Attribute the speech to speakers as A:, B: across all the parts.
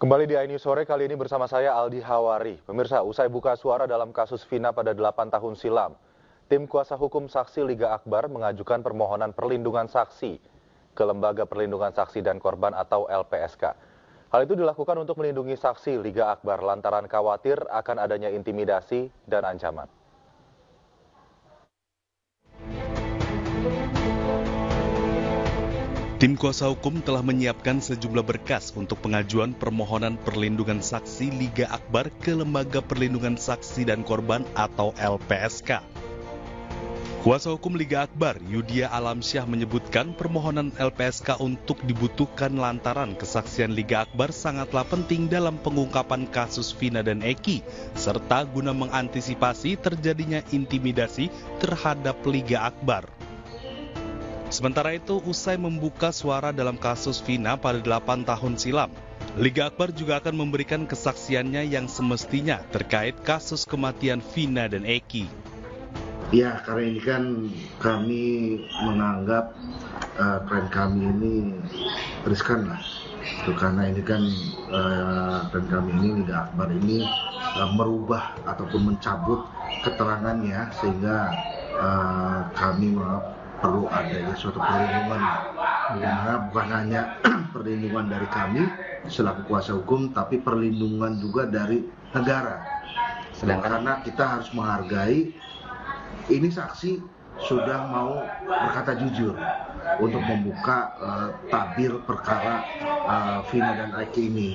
A: Kembali di iNews Sore kali ini bersama saya Aldi Hawari. Pemirsa, usai buka suara dalam kasus Vina pada 8 tahun silam, tim kuasa hukum saksi Liga Akbar mengajukan permohonan perlindungan saksi ke Lembaga Perlindungan Saksi dan Korban atau LPSK. Hal itu dilakukan untuk melindungi saksi Liga Akbar lantaran khawatir akan adanya intimidasi dan ancaman.
B: Tim kuasa hukum telah menyiapkan sejumlah berkas untuk pengajuan permohonan perlindungan saksi Liga Akbar ke Lembaga Perlindungan Saksi dan Korban atau LPSK. Kuasa hukum Liga Akbar, Yudia Alamsyah menyebutkan permohonan LPSK untuk dibutuhkan lantaran kesaksian Liga Akbar sangatlah penting dalam pengungkapan kasus Vina dan Eki, serta guna mengantisipasi terjadinya intimidasi terhadap Liga Akbar. Sementara itu, usai membuka suara dalam kasus Vina pada 8 tahun silam, Liga Akbar juga akan memberikan kesaksiannya yang semestinya terkait kasus kematian Vina dan Eki.
C: Ya, karena ini kan kami menganggap klien kami ini riskan lah. Karena ini kan klien kami ini, Liga Akbar ini merubah ataupun mencabut keterangannya sehingga kami perlu adanya suatu perlindungan, karena bukan hanya perlindungan dari kami selaku kuasa hukum, tapi perlindungan juga dari negara. Karena kita harus menghargai ini saksi sudah mau berkata jujur untuk membuka tabir perkara Vina dan Eki ini.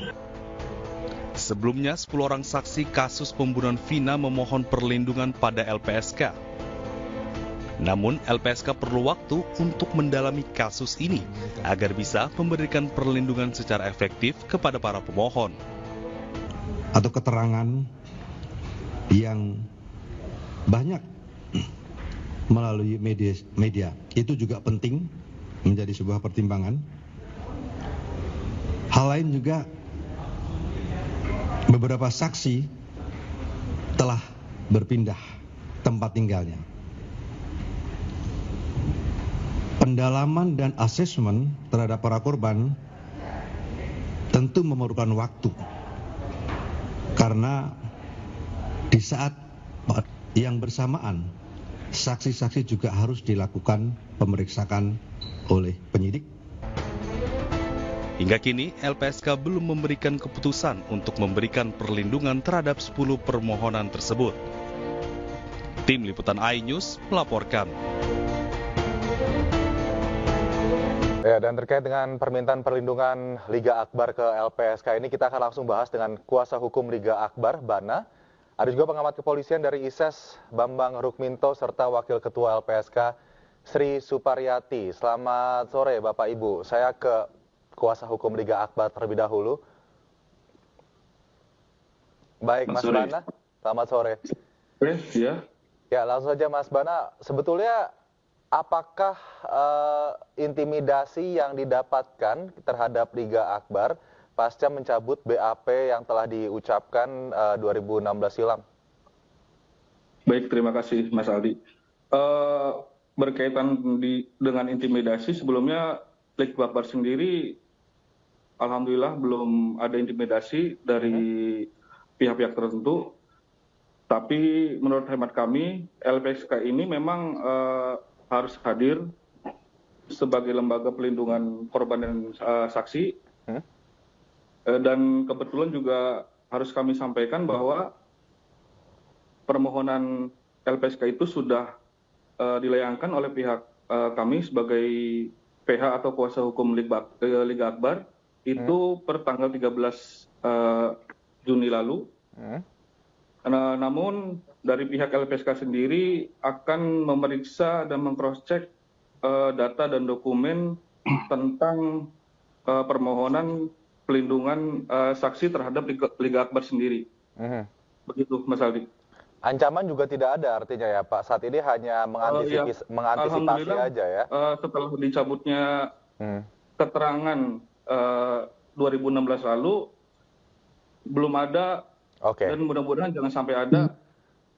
B: Sebelumnya, 10 orang saksi kasus pembunuhan Vina memohon perlindungan pada LPSK. Namun, LPSK perlu waktu untuk mendalami kasus ini agar bisa memberikan perlindungan secara efektif kepada para pemohon.
D: Atau keterangan yang banyak melalui media itu juga penting menjadi sebuah pertimbangan. Hal lain juga, beberapa saksi telah berpindah tempat tinggalnya. Pendalaman dan asesmen terhadap para korban tentu memerlukan waktu, karena di saat yang bersamaan saksi-saksi juga harus dilakukan pemeriksaan oleh penyidik.
B: Hingga kini LPSK belum memberikan keputusan untuk memberikan perlindungan terhadap 10 permohonan tersebut. Tim Liputan iNews melaporkan.
A: Ya, dan terkait dengan permintaan perlindungan Liga Akbar ke LPSK ini kita akan langsung bahas dengan kuasa hukum Liga Akbar, Bana. Ada juga pengamat kepolisian dari ISES, Bambang Rukminto, serta Wakil Ketua LPSK, Sri Suparyati. Selamat sore Bapak Ibu. Saya ke kuasa hukum Liga Akbar terlebih dahulu. Baik, Mas Bana. Selamat sore.
E: Ya.
A: Ya, langsung saja Mas Bana. Sebetulnya apakah intimidasi yang didapatkan terhadap Liga Akbar pasca mencabut BAP yang telah diucapkan 2016 silam?
E: Baik, terima kasih Mas Aldi. Berkaitan dengan intimidasi, sebelumnya Liga Akbar sendiri alhamdulillah belum ada intimidasi dari pihak-pihak tertentu. Tapi menurut hemat kami, LPSK ini memang harus hadir sebagai lembaga pelindungan korban dan saksi. Dan kebetulan juga harus kami sampaikan bahwa permohonan LPSK itu sudah dilayangkan oleh pihak kami sebagai PH atau kuasa hukum Liga Akbar itu per tanggal 13 Juni lalu. Namun dari pihak LPSK sendiri akan memeriksa dan meng-cross-check data dan dokumen tentang permohonan pelindungan saksi terhadap Liga Akbar sendiri. Begitu Mas Aldi.
A: Ancaman juga tidak ada artinya ya Pak, saat ini hanya mengantisipasi aja ya?
E: Setelah dicabutnya keterangan 2016 lalu, belum ada. Dan mudah-mudahan jangan sampai ada.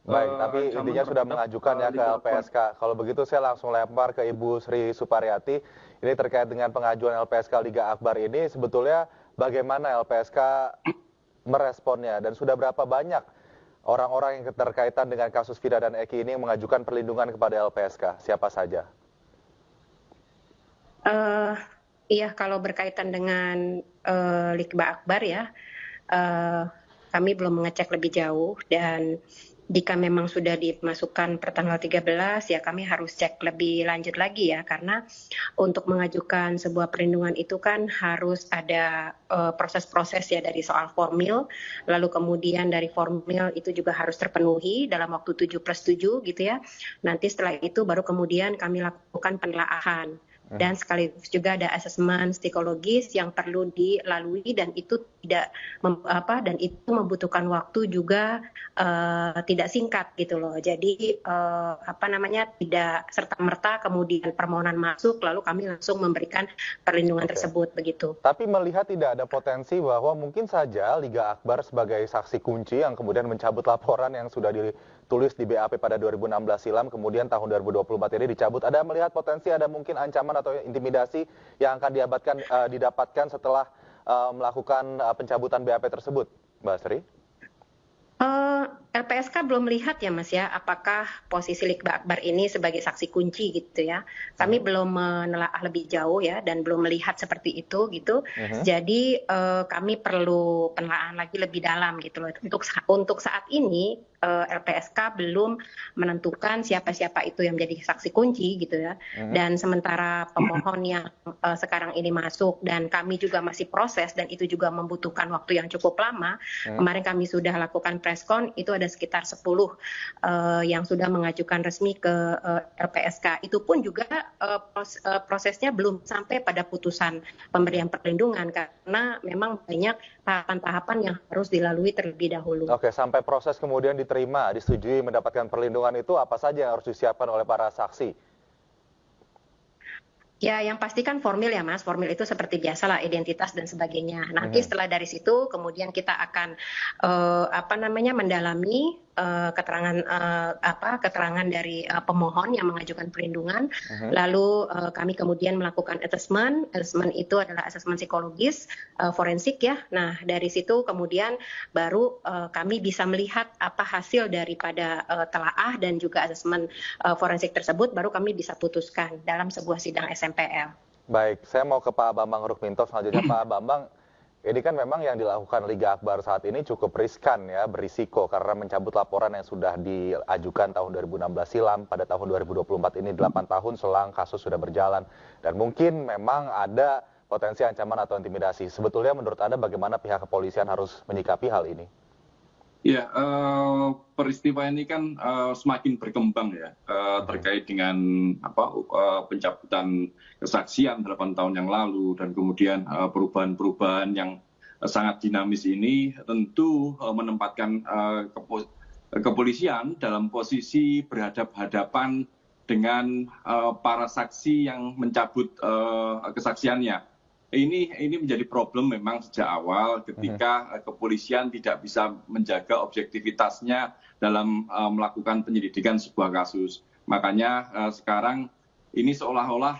A: Baik, tapi intinya sudah mengajukan ya ke LPSK. Kalau begitu saya langsung lempar ke Ibu Sri Suparyati. Ini terkait dengan pengajuan LPSK Liga Akbar ini, sebetulnya bagaimana LPSK meresponnya dan sudah berapa banyak orang-orang yang terkaitan dengan kasus Vina dan Eki ini yang mengajukan perlindungan kepada LPSK? Siapa saja?
F: Iya, kalau berkaitan dengan Likba Akbar ya, kami belum mengecek lebih jauh, dan jika memang sudah dimasukkan per tanggal 13 ya kami harus cek lebih lanjut lagi ya, karena untuk mengajukan sebuah perlindungan itu kan harus ada proses-proses ya, dari soal formil, lalu kemudian dari formil itu juga harus terpenuhi dalam waktu 7+7 gitu ya. Nanti setelah itu baru kemudian kami lakukan penelaahan. Dan sekaligus juga ada asesmen psikologis yang perlu dilalui, dan itu dan itu membutuhkan waktu juga tidak singkat gitu loh. Jadi tidak serta-merta kemudian permohonan masuk lalu kami langsung memberikan perlindungan tersebut begitu.
A: Tapi melihat tidak ada potensi bahwa mungkin saja Liga Akbar sebagai saksi kunci yang kemudian mencabut laporan yang sudah ditulis di BAP pada 2016 silam, kemudian tahun 2024 ini dicabut. Ada melihat potensi, ada mungkin ancaman atau intimidasi yang akan didapatkan setelah melakukan pencabutan BAP tersebut, Mbak Sri?
F: LPSK belum melihat ya Mas ya, apakah posisi Likba Akbar ini sebagai saksi kunci gitu ya. Kami belum menelaah lebih jauh ya, dan belum melihat seperti itu gitu. Jadi kami perlu penelaahan lagi lebih dalam gitu loh. Untuk saat ini LPSK belum menentukan siapa-siapa itu yang menjadi saksi kunci gitu ya. Dan sementara pemohon yang sekarang ini masuk dan kami juga masih proses, dan itu juga membutuhkan waktu yang cukup lama. Kemarin kami sudah lakukan preskon, itu ada sekitar 10 yang sudah mengajukan resmi ke LPSK. Itu pun juga prosesnya belum sampai pada putusan pemberian perlindungan, karena memang banyak tahapan-tahapan yang harus dilalui terlebih dahulu.
A: Oke, sampai proses kemudian diterima, disetujui mendapatkan perlindungan itu, apa saja yang harus disiapkan oleh para saksi?
F: Ya, yang pasti kan formil ya Mas. Formil itu seperti biasalah, identitas dan sebagainya. Nanti setelah dari situ kemudian kita akan mendalami keterangan dari pemohon yang mengajukan perlindungan. Lalu kami kemudian melakukan asesmen. Asesmen itu adalah asesmen psikologis forensik ya. Nah, dari situ kemudian baru kami bisa melihat apa hasil daripada telaah dan juga asesmen forensik tersebut, baru kami bisa putuskan dalam sebuah sidang SMPL.
A: Baik, saya mau ke Pak Bambang Rukminto selanjutnya. Pak Bambang, ini kan memang yang dilakukan Liga Akbar saat ini cukup riskan ya, berisiko karena mencabut laporan yang sudah diajukan tahun 2016 silam, pada tahun 2024 ini 8 tahun selang kasus sudah berjalan. Dan mungkin memang ada potensi ancaman atau intimidasi. Sebetulnya menurut Anda bagaimana pihak kepolisian harus menyikapi hal ini?
E: Ya, peristiwa ini kan semakin berkembang ya, terkait dengan pencabutan kesaksian 8 tahun yang lalu, dan kemudian perubahan-perubahan yang sangat dinamis ini tentu menempatkan kepolisian dalam posisi berhadap-hadapan dengan para saksi yang mencabut kesaksiannya. Ini menjadi problem memang sejak awal ketika kepolisian tidak bisa menjaga objektivitasnya dalam melakukan penyelidikan sebuah kasus. Makanya sekarang ini seolah-olah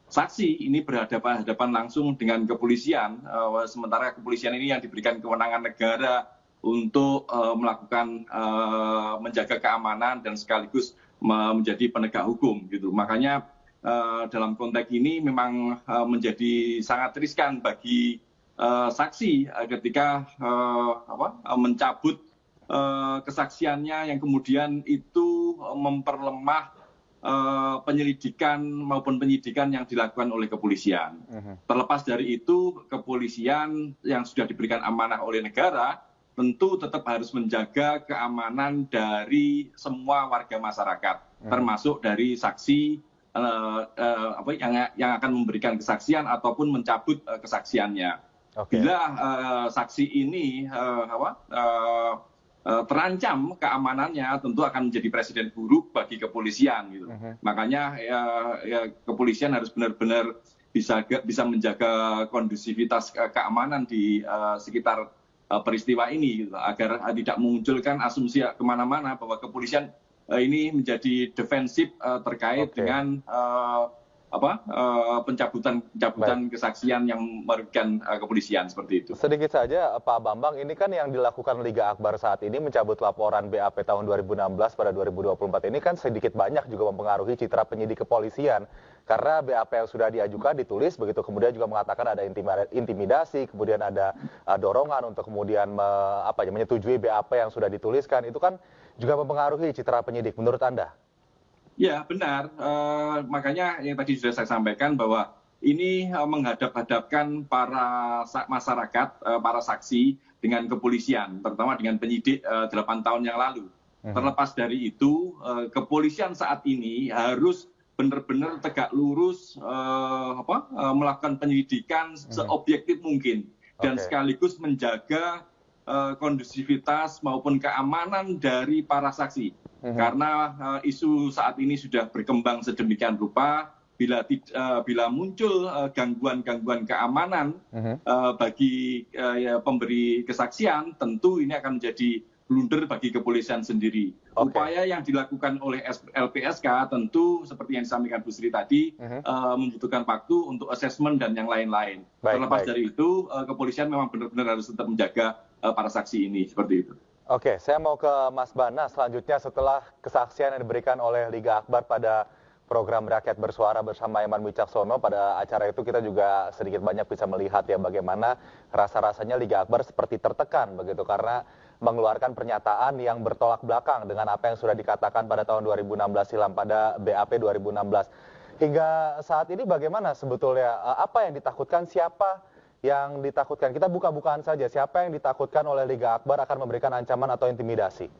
E: saksi ini berhadapan langsung dengan kepolisian, sementara kepolisian ini yang diberikan kewenangan negara untuk melakukan menjaga keamanan dan sekaligus menjadi penegak hukum gitu. Makanya dalam konteks ini memang menjadi sangat riskan bagi saksi ketika mencabut kesaksiannya yang kemudian itu memperlemah penyelidikan maupun penyidikan yang dilakukan oleh kepolisian. Terlepas dari itu, kepolisian yang sudah diberikan amanah oleh negara tentu tetap harus menjaga keamanan dari semua warga masyarakat, termasuk dari saksi yang akan memberikan kesaksian ataupun mencabut kesaksiannya. Bila saksi ini terancam keamanannya, tentu akan menjadi presiden buruk bagi kepolisian. Gitu. Makanya kepolisian harus benar-benar bisa menjaga kondusivitas keamanan di sekitar peristiwa ini, gitu, agar tidak memunculkan asumsi kemana-mana bahwa kepolisian ini menjadi defensif terkait dengan
G: pencabutan kesaksian yang merugikan kepolisian seperti itu.
A: Sedikit saja Pak Bambang, ini kan yang dilakukan Liga Akbar saat ini mencabut laporan BAP tahun 2016 pada 2024 ini kan sedikit banyak juga mempengaruhi citra penyidik kepolisian. Karena BAP yang sudah diajukan ditulis begitu, kemudian juga mengatakan ada intimidasi, kemudian ada dorongan untuk kemudian menyetujui BAP yang sudah dituliskan. Itu kan juga mempengaruhi citra penyidik menurut Anda?
G: Ya benar, makanya yang tadi sudah saya sampaikan bahwa ini menghadap-hadapkan para masyarakat, para saksi dengan kepolisian, terutama dengan penyidik 8 tahun yang lalu. Terlepas dari itu, kepolisian saat ini harus benar-benar tegak lurus melakukan penyelidikan seobjektif mungkin dan sekaligus menjaga kondusivitas maupun keamanan dari para saksi. Karena isu saat ini sudah berkembang sedemikian rupa, bila muncul gangguan-gangguan keamanan bagi pemberi kesaksian, tentu ini akan menjadi blunder bagi kepolisian sendiri. Upaya yang dilakukan oleh LPSK tentu seperti yang disampaikan Bu Sri tadi membutuhkan waktu untuk asesmen dan yang lain-lain. Terlepas dari itu, kepolisian memang benar-benar harus tetap menjaga para saksi ini seperti itu.
A: Oke, saya mau ke Mas Bana selanjutnya setelah kesaksian yang diberikan oleh Liga Akbar pada program Rakyat Bersuara bersama Eman Wicaksono. Pada acara itu kita juga sedikit banyak bisa melihat ya bagaimana rasa-rasanya Liga Akbar seperti tertekan begitu karena mengeluarkan pernyataan yang bertolak belakang dengan apa yang sudah dikatakan pada tahun 2016 silam pada BAP 2016. Hingga saat ini bagaimana sebetulnya apa yang ditakutkan, siapa yang ditakutkan? Kita buka-bukaan saja, siapa yang ditakutkan oleh Liga Akbar akan memberikan ancaman atau intimidasi?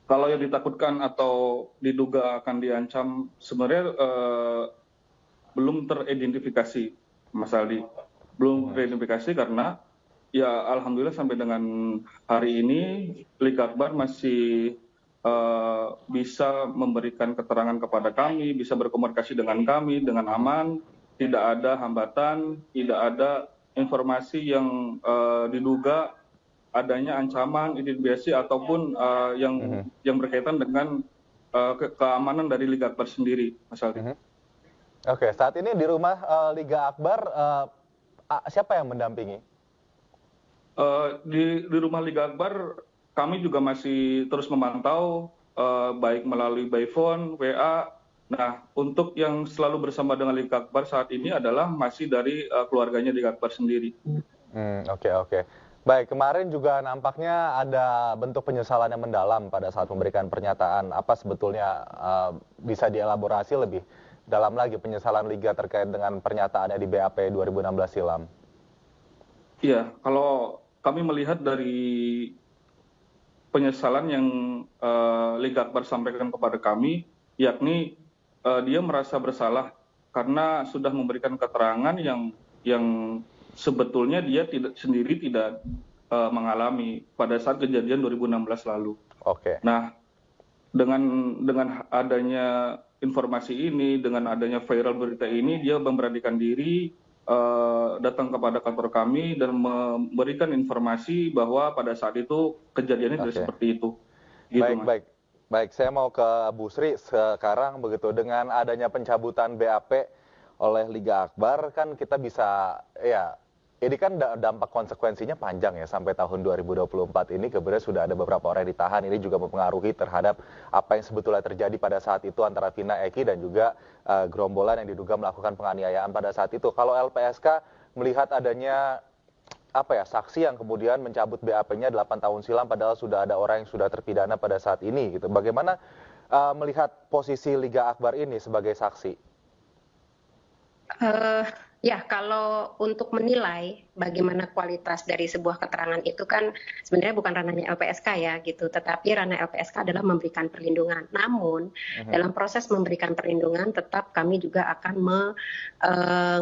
E: Kalau yang ditakutkan atau diduga akan diancam sebenarnya belum teridentifikasi, Mas Aldi. Belum teridentifikasi karena ya alhamdulillah sampai dengan hari ini Liga Akbar masih bisa memberikan keterangan kepada kami, bisa berkomunikasi dengan kami dengan aman. Tidak ada hambatan, tidak ada informasi yang diduga adanya ancaman, intimidasi ataupun yang berkaitan dengan keamanan dari Liga Akbar sendiri, Mas Aldi.
A: Oke, saat ini di rumah Liga Akbar siapa yang mendampingi?
E: Di rumah Liga Akbar kami juga masih terus memantau baik melalui by phone, WA. Nah, untuk yang selalu bersama dengan Liga Akbar saat ini adalah masih dari keluarganya Liga Akbar sendiri.
A: Oke. Baik, kemarin juga nampaknya ada bentuk penyesalan yang mendalam pada saat memberikan pernyataan. Apa sebetulnya bisa dielaborasi lebih dalam lagi penyesalan Liga terkait dengan pernyataannya di BAP 2016 silam?
E: Iya, kalau kami melihat dari penyesalan yang Liga Akbar sampaikan kepada kami, yakni dia merasa bersalah karena sudah memberikan keterangan yang sebetulnya dia sendiri tidak mengalami pada saat kejadian 2016 lalu. Nah, dengan adanya informasi ini, dengan adanya viral berita ini, dia memberanikan diri datang kepada kantor kami dan memberikan informasi bahwa pada saat itu kejadiannya tidak seperti itu. Gitu,
A: Baik, saya mau ke Bu Sri sekarang begitu dengan adanya pencabutan BAP oleh Liga Akbar kan kita bisa ini kan dampak konsekuensinya panjang ya sampai tahun 2024 ini kemudian sudah ada beberapa orang yang ditahan. Ini juga mempengaruhi terhadap apa yang sebetulnya terjadi pada saat itu antara Vina Eki dan juga gerombolan yang diduga melakukan penganiayaan pada saat itu. Kalau LPSK melihat adanya saksi yang kemudian mencabut BAP-nya 8 tahun silam padahal sudah ada orang yang sudah terpidana pada saat ini gitu. Bagaimana melihat posisi Liga Akbar ini sebagai saksi?
F: Ya, kalau untuk menilai bagaimana kualitas dari sebuah keterangan itu kan sebenarnya bukan ranahnya LPSK ya gitu, tetapi ranah LPSK adalah memberikan perlindungan. Namun dalam proses memberikan perlindungan tetap kami juga akan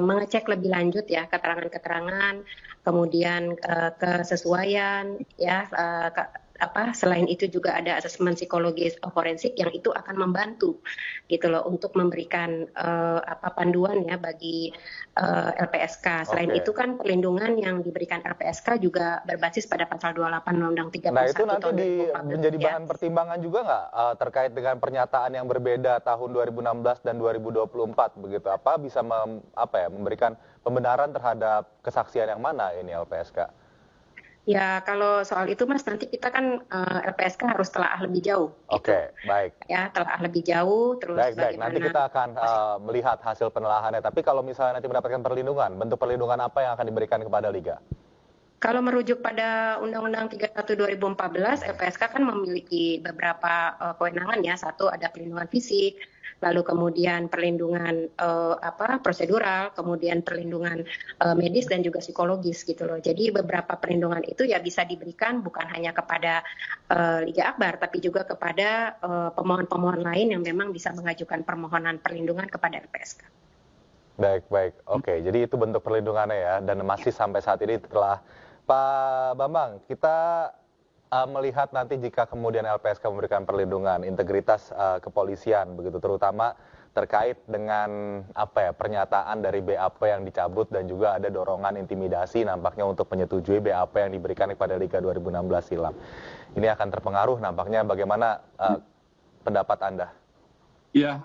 F: mengecek lebih lanjut ya keterangan-keterangan, kemudian kesesuaian ya selain itu juga ada asesmen psikologis forensik yang itu akan membantu gitu loh untuk memberikan panduan ya bagi LPSK. Selain itu kan perlindungan yang diberikan LPSK juga berbasis pada pasal 28 Undang-Undang 31
A: Nah itu nanti
F: tahun 2014
A: menjadi
F: ya.
A: bahan pertimbangan juga nggak terkait dengan pernyataan yang berbeda tahun 2016 dan 2024 begitu? Apa bisa memberikan pembenaran terhadap kesaksian yang mana ini LPSK?
F: Ya, kalau soal itu Mas, nanti kita kan LPSK harus telaah lebih jauh.
A: Oke, baik.
F: Ya, telaah lebih jauh, terus
A: Baik. Nanti kita akan melihat hasil penelaahannya. Tapi kalau misalnya nanti mendapatkan perlindungan, bentuk perlindungan apa yang akan diberikan kepada Liga?
F: Kalau merujuk pada Undang-Undang 31 2014, LPSK kan memiliki beberapa kewenangan ya. Satu ada perlindungan fisik, lalu kemudian perlindungan prosedural, kemudian perlindungan medis dan juga psikologis gitu loh. Jadi beberapa perlindungan itu ya bisa diberikan bukan hanya kepada Liga Akbar, tapi juga kepada pemohon-pemohon lain yang memang bisa mengajukan permohonan perlindungan kepada LPSK.
A: Baik. Oke, jadi itu bentuk perlindungannya ya. Dan masih sampai saat ini telah Pak Bambang, kita melihat nanti jika kemudian LPSK memberikan perlindungan integritas kepolisian begitu, terutama terkait dengan pernyataan dari BAP yang dicabut dan juga ada dorongan intimidasi nampaknya untuk menyetujui BAP yang diberikan kepada Liga 2016 silam. Ini akan terpengaruh nampaknya, bagaimana pendapat Anda?
G: Ya,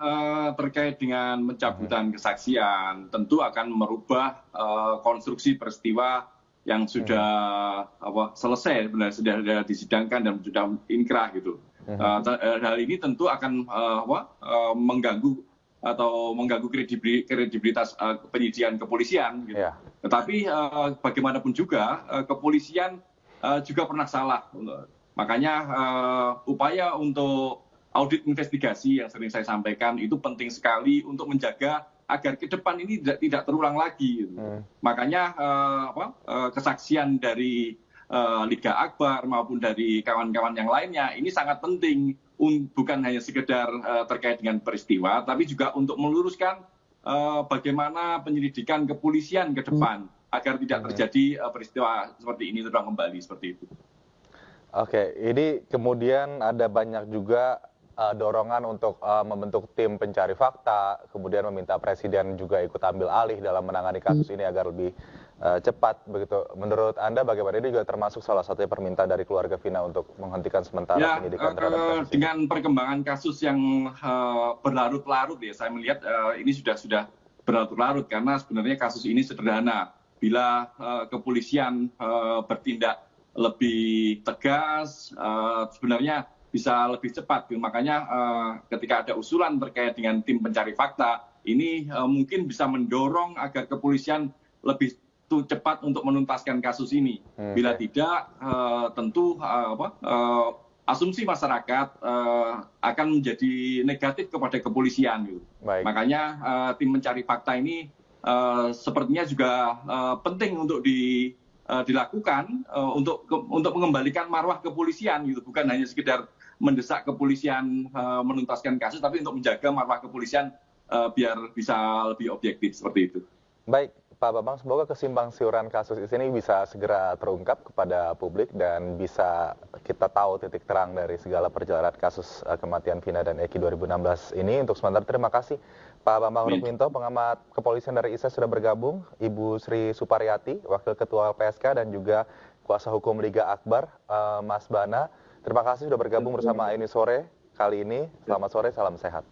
G: terkait dengan pencabutan kesaksian tentu akan merubah konstruksi peristiwa yang sudah selesai, sebenarnya sudah disidangkan dan sudah inkrah gitu. Hal ini tentu akan mengganggu kredibilitas penyidikan kepolisian. Gitu. Yeah. Tetapi bagaimanapun juga kepolisian juga pernah salah. Makanya upaya untuk audit investigasi yang sering saya sampaikan itu penting sekali untuk menjaga agar ke depan ini tidak terulang lagi. Makanya kesaksian dari Liga Akbar maupun dari kawan-kawan yang lainnya ini sangat penting, bukan hanya sekedar terkait dengan peristiwa, tapi juga untuk meluruskan bagaimana penyelidikan kepolisian ke depan agar tidak terjadi peristiwa seperti ini terulang kembali seperti itu.
A: Oke, ini kemudian ada banyak juga dorongan untuk membentuk tim pencari fakta, kemudian meminta Presiden juga ikut ambil alih dalam menangani kasus ini agar lebih cepat begitu. Menurut Anda bagaimana? Ini juga termasuk salah satu permintaan dari keluarga Vina untuk menghentikan sementara penyidikan terhadap kasus ini.
G: Dengan perkembangan kasus yang berlarut-larut ya, saya melihat ini sudah berlarut-larut karena sebenarnya kasus ini sederhana. Bila kepolisian bertindak lebih tegas, sebenarnya bisa lebih cepat. Makanya ketika ada usulan terkait dengan tim pencari fakta, ini mungkin bisa mendorong agar kepolisian lebih cepat untuk menuntaskan kasus ini. Bila tidak, tentu asumsi masyarakat akan menjadi negatif kepada kepolisian. Gitu. Makanya tim mencari fakta ini sepertinya juga penting untuk dilakukan untuk mengembalikan marwah kepolisian, gitu. Bukan hanya sekedar mendesak kepolisian menuntaskan kasus, tapi untuk menjaga marwah kepolisian biar bisa lebih objektif seperti itu.
A: Baik, Pak Bambang, semoga kesimpang siuran kasus ini bisa segera terungkap kepada publik dan bisa kita tahu titik terang dari segala perjalanan kasus kematian Vina dan Eki 2016 ini. Untuk sementara terima kasih Pak Bambang Rukminto, pengamat kepolisian dari ISES sudah bergabung, Ibu Sri Suparyati, Wakil Ketua LPSK dan juga Kuasa Hukum Liga Akbar, Mas Bana. Terima kasih sudah bergabung bersama ini sore kali ini. Selamat sore, salam sehat.